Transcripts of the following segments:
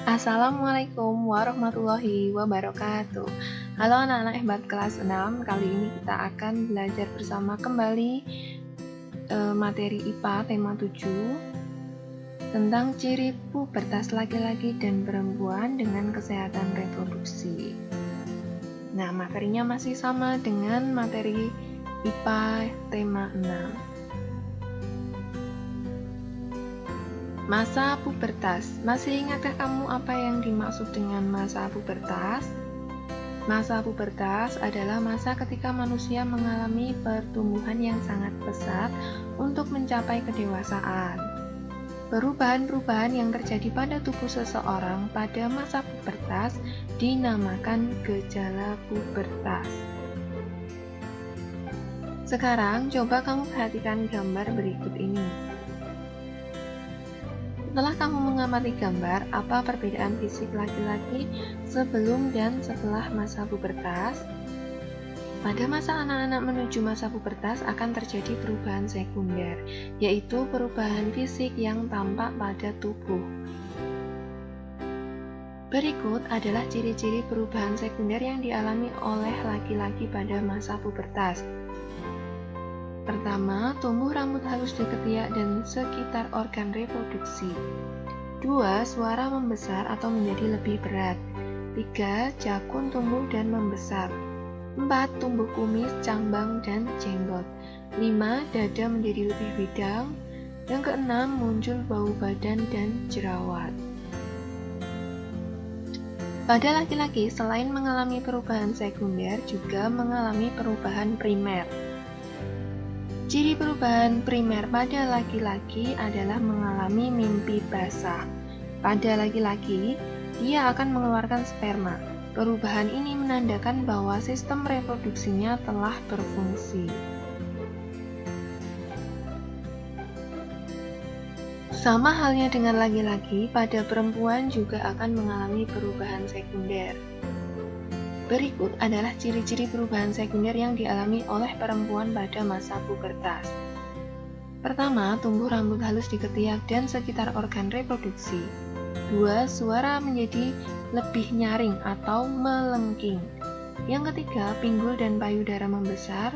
Assalamualaikum warahmatullahi wabarakatuh. Halo anak-anak hebat kelas 6. Kali ini kita akan belajar bersama kembali materi IPA tema 7 tentang ciri pubertas laki-laki dan perempuan dengan kesehatan reproduksi. Nah, materinya masih sama dengan materi IPA tema 6. Masa pubertas. Masih ingatkah kamu apa yang dimaksud dengan masa pubertas? Masa pubertas adalah masa ketika manusia mengalami pertumbuhan yang sangat pesat untuk mencapai kedewasaan. Perubahan-perubahan yang terjadi pada tubuh seseorang pada masa pubertas dinamakan gejala pubertas. Sekarang coba kamu perhatikan gambar berikut ini. Setelah kamu mengamati gambar, apa perbedaan fisik laki-laki sebelum dan setelah masa pubertas? Pada masa anak-anak menuju masa pubertas akan terjadi perubahan sekunder, yaitu perubahan fisik yang tampak pada tubuh. Berikut adalah ciri-ciri perubahan sekunder yang dialami oleh laki-laki pada masa pubertas. Pertama, tumbuh rambut halus di ketiak dan sekitar organ reproduksi. 2. Suara membesar atau menjadi lebih berat. 3. Jakun tumbuh dan membesar. 4. Tumbuh kumis, cambang, dan jenggot. 5. Dada menjadi lebih bidang. Yang keenam, muncul bau badan dan jerawat. Pada laki-laki, selain mengalami perubahan sekunder, juga mengalami perubahan primer. Ciri perubahan primer pada laki-laki adalah mengalami mimpi basah. Pada laki-laki, dia akan mengeluarkan sperma. Perubahan ini menandakan bahwa sistem reproduksinya telah berfungsi. Sama halnya dengan laki-laki, pada perempuan juga akan mengalami perubahan sekunder. Berikut adalah ciri-ciri perubahan sekunder yang dialami oleh perempuan pada masa pubertas. Pertama, tumbuh rambut halus di ketiak dan sekitar organ reproduksi. 2. Suara menjadi lebih nyaring atau melengking. Yang ketiga, pinggul dan payudara membesar.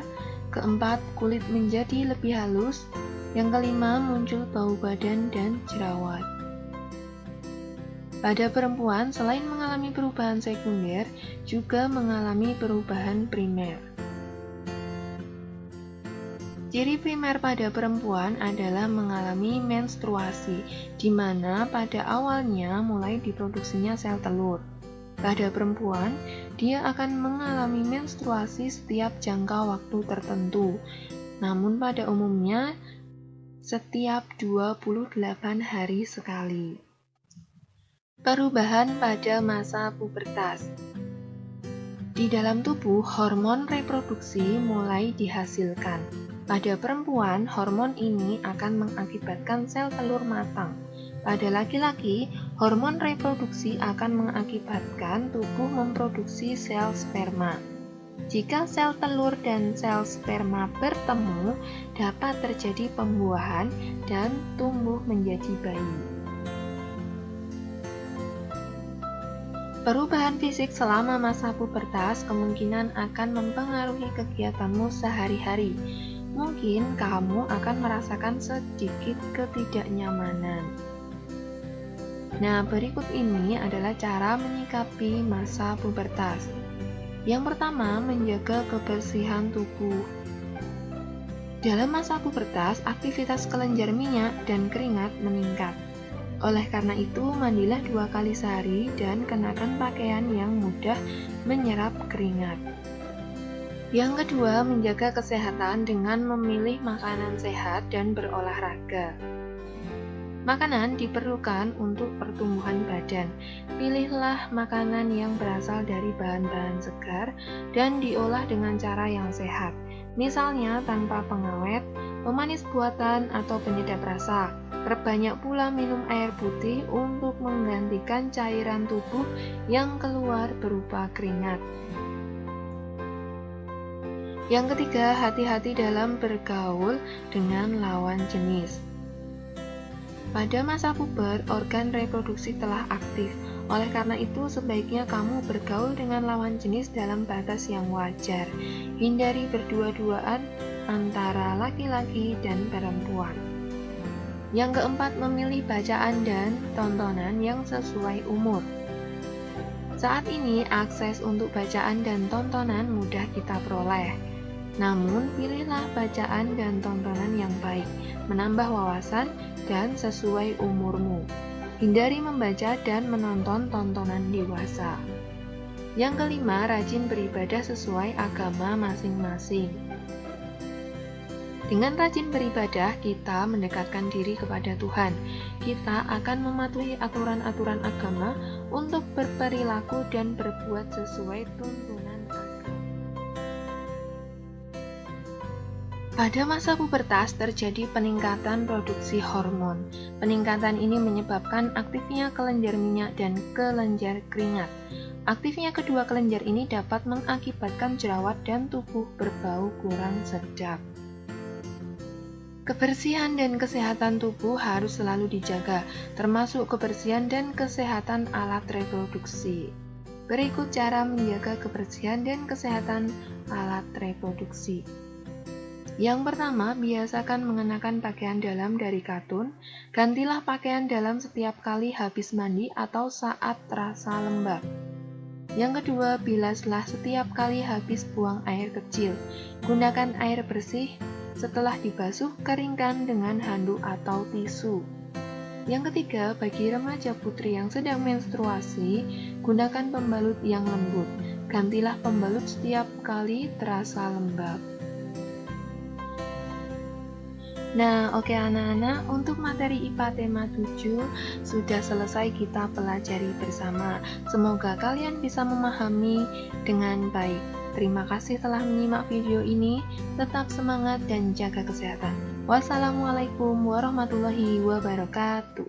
Keempat, kulit menjadi lebih halus. Yang kelima, muncul bau badan dan jerawat. Pada perempuan, selain mengalami perubahan sekunder, juga mengalami perubahan primer. Ciri primer pada perempuan adalah mengalami menstruasi, di mana pada awalnya mulai diproduksinya sel telur. Pada perempuan, dia akan mengalami menstruasi setiap jangka waktu tertentu, namun pada umumnya setiap 28 hari sekali. Perubahan pada masa pubertas. Di dalam tubuh, hormon reproduksi mulai dihasilkan. Pada perempuan, hormon ini akan mengakibatkan sel telur matang. Pada laki-laki, hormon reproduksi akan mengakibatkan tubuh memproduksi sel sperma. Jika sel telur dan sel sperma bertemu, dapat terjadi pembuahan dan tumbuh menjadi bayi. Perubahan fisik selama masa pubertas kemungkinan akan mempengaruhi kegiatanmu sehari-hari. Mungkin kamu akan merasakan sedikit ketidaknyamanan. Nah, berikut ini adalah cara menyikapi masa pubertas. Yang pertama, menjaga kebersihan tubuh. Dalam masa pubertas, aktivitas kelenjar minyak dan keringat meningkat. Oleh karena itu, mandilah 2 kali sehari dan kenakan pakaian yang mudah menyerap keringat. Yang kedua, menjaga kesehatan dengan memilih makanan sehat dan berolahraga. Makanan diperlukan untuk pertumbuhan badan. Pilihlah makanan yang berasal dari bahan-bahan segar dan diolah dengan cara yang sehat. Misalnya tanpa pengawet, pemanis buatan, atau penyedap rasa. Perbanyak pula minum air putih untuk menggantikan cairan tubuh yang keluar berupa keringat. Yang ketiga, hati-hati dalam bergaul dengan lawan jenis. Pada masa puber, organ reproduksi telah aktif. Oleh karena itu, sebaiknya kamu bergaul dengan lawan jenis dalam batas yang wajar. Hindari berdua-duaan antara laki-laki dan perempuan. Yang keempat, memilih bacaan dan tontonan yang sesuai umur. Saat ini, akses untuk bacaan dan tontonan mudah kita peroleh. Namun, pilihlah bacaan dan tontonan yang baik, menambah wawasan, dan sesuai umurmu. Hindari membaca dan menonton tontonan dewasa. Yang kelima, rajin beribadah sesuai agama masing-masing. Dengan rajin beribadah, kita mendekatkan diri kepada Tuhan. Kita akan mematuhi aturan-aturan agama untuk berperilaku dan berbuat sesuai tuntunan agama. Pada masa pubertas terjadi peningkatan produksi hormon. Peningkatan ini menyebabkan aktifnya kelenjar minyak dan kelenjar keringat. Aktifnya kedua kelenjar ini dapat mengakibatkan jerawat dan tubuh berbau kurang sedap. Kebersihan dan kesehatan tubuh harus selalu dijaga, termasuk kebersihan dan kesehatan alat reproduksi. Berikut cara menjaga kebersihan dan kesehatan alat reproduksi. Yang pertama, biasakan mengenakan pakaian dalam dari katun. Gantilah pakaian dalam setiap kali habis mandi atau saat terasa lembab. Yang kedua, bilaslah setiap kali habis buang air kecil. Gunakan air bersih. Setelah dibasuh, keringkan dengan handuk atau tisu. Yang ketiga, bagi remaja putri yang sedang menstruasi, gunakan pembalut yang lembut. Gantilah pembalut setiap kali terasa lembab. Nah, oke anak-anak, untuk materi IPA tema 7 sudah selesai kita pelajari bersama. Semoga kalian bisa memahami dengan baik. Terima kasih telah menyimak video ini. Tetap semangat dan jaga kesehatan. Wassalamualaikum warahmatullahi wabarakatuh.